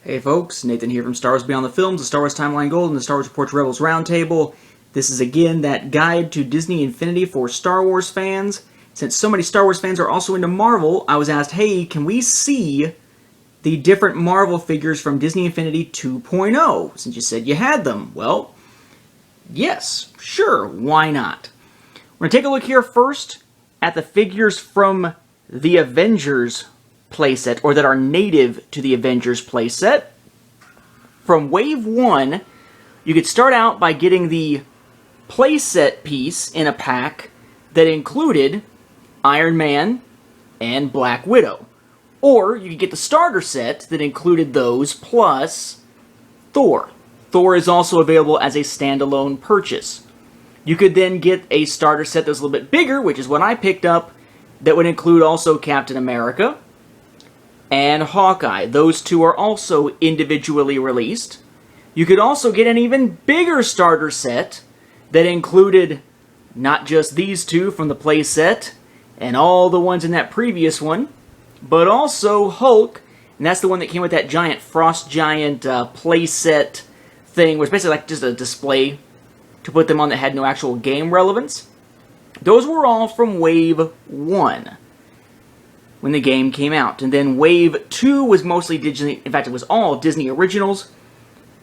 Hey folks, Nathan here from Star Wars Beyond the Films, the Star Wars Timeline Gold, and the Star Wars Reports Rebels Roundtable. This is again that guide to Disney Infinity for Star Wars fans. Since so many Star Wars fans are also into Marvel, I was asked, hey, can we see the different Marvel figures from Disney Infinity 2.0? Since you said you had them. Well, yes, sure, why not? We're going to take a look here first at the figures from the Avengers playset, or that are native to the Avengers playset. From Wave 1, you could start out by getting the playset piece in a pack that included Iron Man and Black Widow. Or you could get the starter set that included those plus Thor. Thor is also available as a standalone purchase. You could then get a starter set that was a little bit bigger, which is what I picked up, that would include also Captain America and Hawkeye. Those two are also individually released. You could also get an even bigger starter set that included not just these two from the play set and all the ones in that previous one, but also Hulk, and that's the one that came with that giant Frost Giant play set thing, which was basically like just a display to put them on that had no actual game relevance. Those were all from Wave 1. When the game came out. And then Wave 2 was mostly Disney, in fact it was all Disney originals.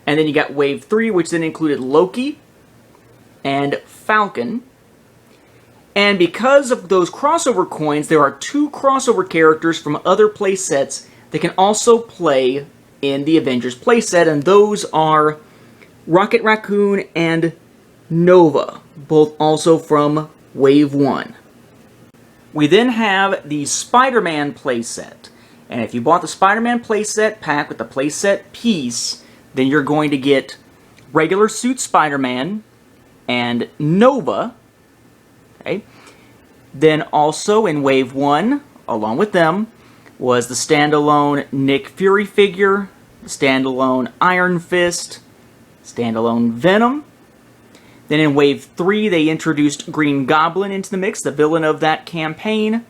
And then you got Wave 3, which then included Loki and Falcon. And because of those crossover coins, there are two crossover characters from other playsets that can also play in the Avengers playset, and those are Rocket Raccoon and Nova, both also from Wave 1. We then have the Spider-Man playset. And if you bought the Spider-Man playset pack with the playset piece, then you're going to get regular suit Spider-Man and Nova. Okay. Then also in Wave 1, along with them, was the standalone Nick Fury figure, the standalone Iron Fist, standalone Venom. Then in Wave 3, they introduced Green Goblin into the mix, the villain of that campaign.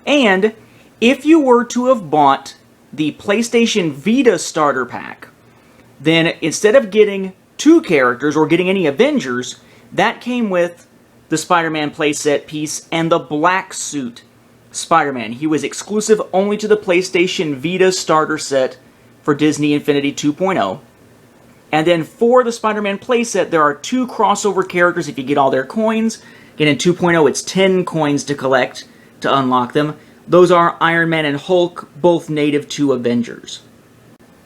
And if you were to have bought the PlayStation Vita starter pack, then instead of getting two characters or getting any Avengers, that came with the Spider-Man playset piece and the black suit Spider-Man. He was exclusive only to the PlayStation Vita starter set for Disney Infinity 2.0. And then for the Spider-Man playset, there are two crossover characters if you get all their coins. Again, in 2.0, it's 10 coins to collect to unlock them. Those are Iron Man and Hulk, both native to Avengers.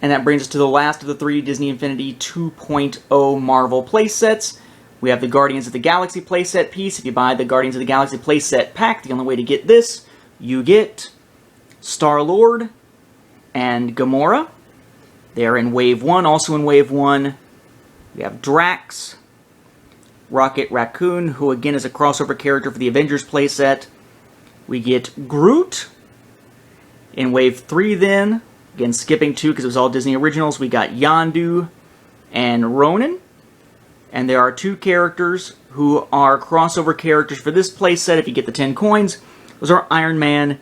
And that brings us to the last of the three Disney Infinity 2.0 Marvel playsets. We have the Guardians of the Galaxy playset piece. If you buy the Guardians of the Galaxy playset pack, the only way to get this, you get Star-Lord and Gamora. They're in Wave 1. Also in Wave 1, we have Drax, Rocket Raccoon, who again is a crossover character for the Avengers playset. We get Groot. In Wave 3 then, again skipping 2 because it was all Disney originals, we got Yondu and Ronan. And there are two characters who are crossover characters for this playset if you get the 10 coins. Those are Iron Man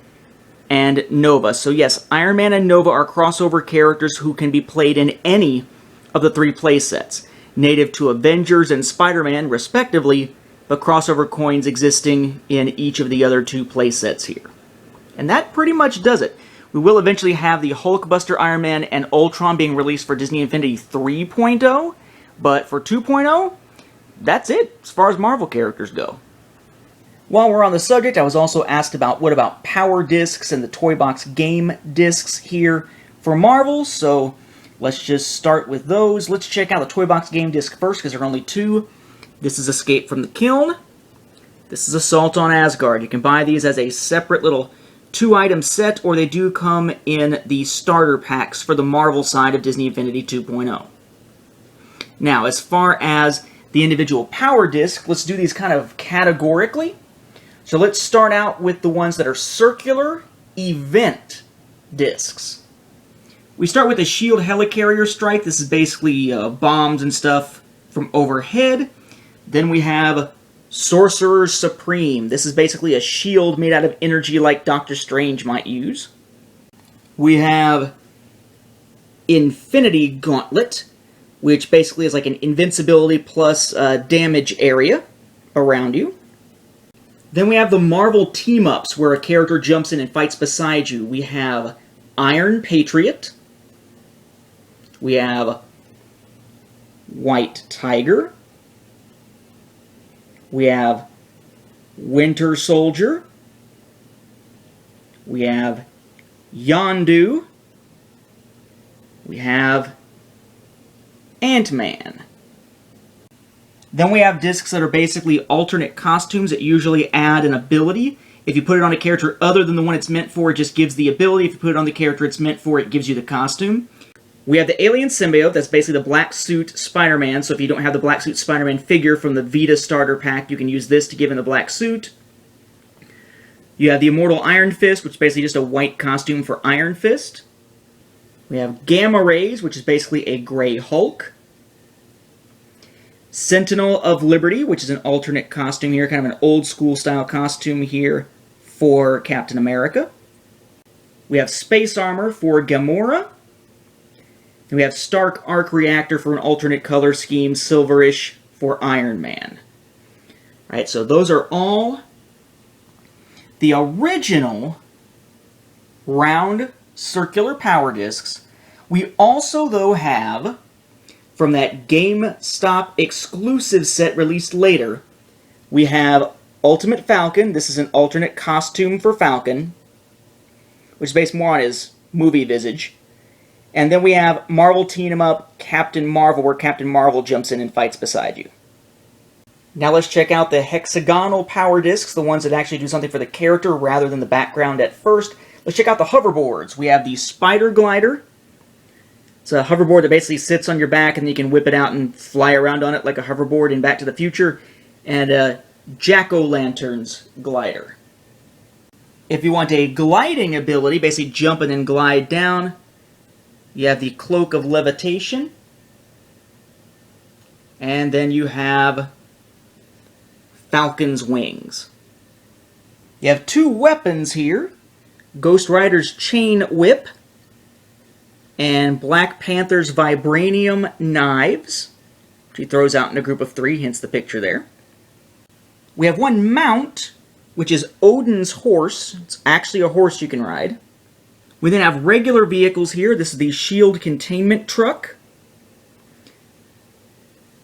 and Nova. So yes, Iron Man and Nova are crossover characters who can be played in any of the three playsets, native to Avengers and Spider-Man respectively, but crossover coins existing in each of the other two playsets here. And that pretty much does it. We will eventually have the Hulkbuster Iron Man and Ultron being released for Disney Infinity 3.0, but for 2.0, that's it as far as Marvel characters go. While we're on the subject, I was also asked about what about Power Discs and the Toy Box game discs here for Marvel, so let's just start with those. Let's check out the Toy Box game disc first, because there are only two. This is Escape from the Kiln. This is Assault on Asgard. You can buy these as a separate little two-item set, or they do come in the starter packs for the Marvel side of Disney Infinity 2.0. Now, as far as the individual Power Disc, let's do these kind of categorically. So let's start out with the ones that are circular event discs. We start with the Shield Helicarrier Strike. This is basically bombs and stuff from overhead. Then we have Sorcerer Supreme. This is basically a shield made out of energy like Doctor Strange might use. We have Infinity Gauntlet, which basically is like an invincibility plus damage area around you. Then we have the Marvel team-ups, where a character jumps in and fights beside you. We have Iron Patriot. We have White Tiger. We have Winter Soldier. We have Yondu. We have Ant-Man. Then we have discs that are basically alternate costumes that usually add an ability. If you put it on a character other than the one it's meant for, it just gives the ability. If you put it on the character it's meant for, it gives you the costume. We have the Alien Symbiote, that's basically the black suit Spider-Man, so if you don't have the black suit Spider-Man figure from the Vita starter pack, you can use this to give him the black suit. You have the Immortal Iron Fist, which is basically just a white costume for Iron Fist. We have Gamma Rays, which is basically a gray Hulk. Sentinel of Liberty, which is an alternate costume here, kind of an old school style costume here for Captain America. We have Space Armor for Gamora. And we have Stark Arc Reactor for an alternate color scheme, silverish for Iron Man. Alright, so those are all the original round circular power discs. We also, though, have, from that GameStop exclusive set released later, we have Ultimate Falcon. This is an alternate costume for Falcon, which is based more on his movie visage. And then we have Marvel Team 'em Up Captain Marvel, where Captain Marvel jumps in and fights beside you. Now let's check out the hexagonal power discs, the ones that actually do something for the character rather than the background at first. Let's check out the hoverboards. We have the Spider Glider. It's a hoverboard that basically sits on your back and you can whip it out and fly around on it like a hoverboard in Back to the Future. And a Jack-o'-lanterns glider. If you want a gliding ability, basically jump and then glide down, you have the Cloak of Levitation. And then you have Falcon's Wings. You have two weapons here. Ghost Rider's Chain Whip and Black Panther's Vibranium Knives, which he throws out in a group of three, hence the picture there. We have one mount, which is Odin's horse. It's actually a horse you can ride. We then have regular vehicles here. This is the Shield Containment Truck.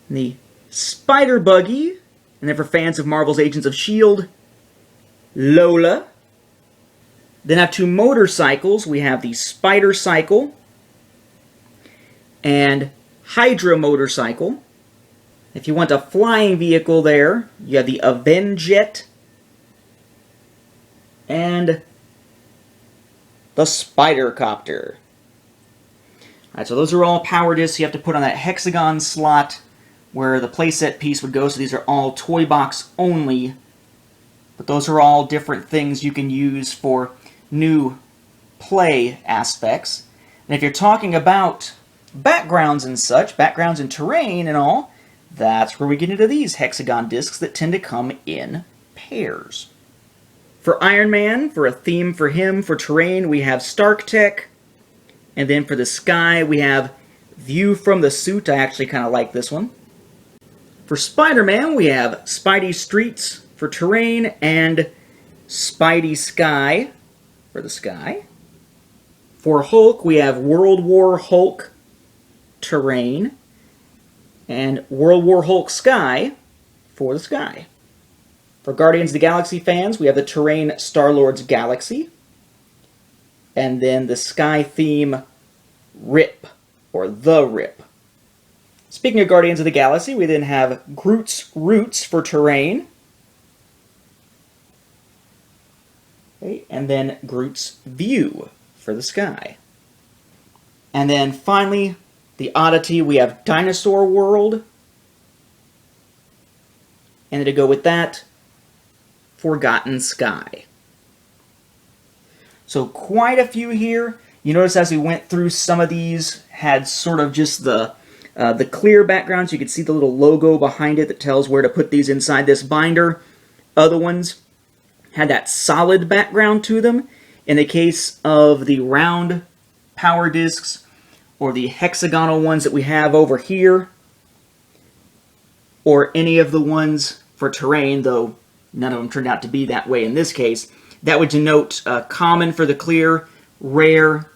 The Spider Buggy. And then for fans of Marvel's Agents of S.H.I.E.L.D., Lola. Then have two motorcycles. We have the Spider Cycle and Hydra Motorcycle. If you want a flying vehicle there, you have the Avenjet and the Spider Copter. Alright, so those are all power discs you have to put on that hexagon slot where the playset piece would go, so these are all toy box only. But those are all different things you can use for new play aspects. And if you're talking about backgrounds and such, backgrounds and terrain and all, that's where we get into these hexagon discs that tend to come in pairs. For Iron Man, for a theme for him, for terrain, we have Stark Tech. And then for the sky, we have View from the Suit. I actually kind of like this one. For Spider-Man, we have Spidey Streets for terrain and Spidey Sky for the sky. For Hulk, we have World War Hulk terrain and World War Hulk Sky for the sky. For Guardians of the Galaxy fans, we have the terrain Star-Lord's Galaxy. And then the sky theme Rip, or The Rip. Speaking of Guardians of the Galaxy, we then have Groot's Roots for terrain. Okay, and then Groot's View for the sky. And then finally, the oddity, we have Dinosaur World. And then to go with that, Forgotten Sky. So quite a few here. You notice as we went through, some of these had sort of just the clear background, so you could see the little logo behind it that tells where to put these inside this binder. Other ones had that solid background to them. In the case of the round power discs, or the hexagonal ones that we have over here, or any of the ones for terrain, though none of them turned out to be that way in this case, that would denote common for the clear, rare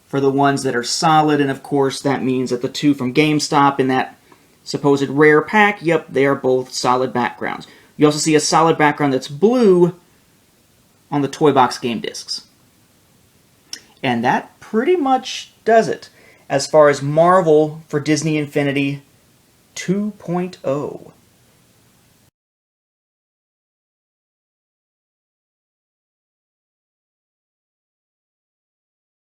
for the ones that are solid, and of course that means that the two from GameStop in that supposed rare pack, yep, they are both solid backgrounds. You also see a solid background that's blue on the Toy Box game discs. And that pretty much does it as far as Marvel for Disney Infinity 2.0.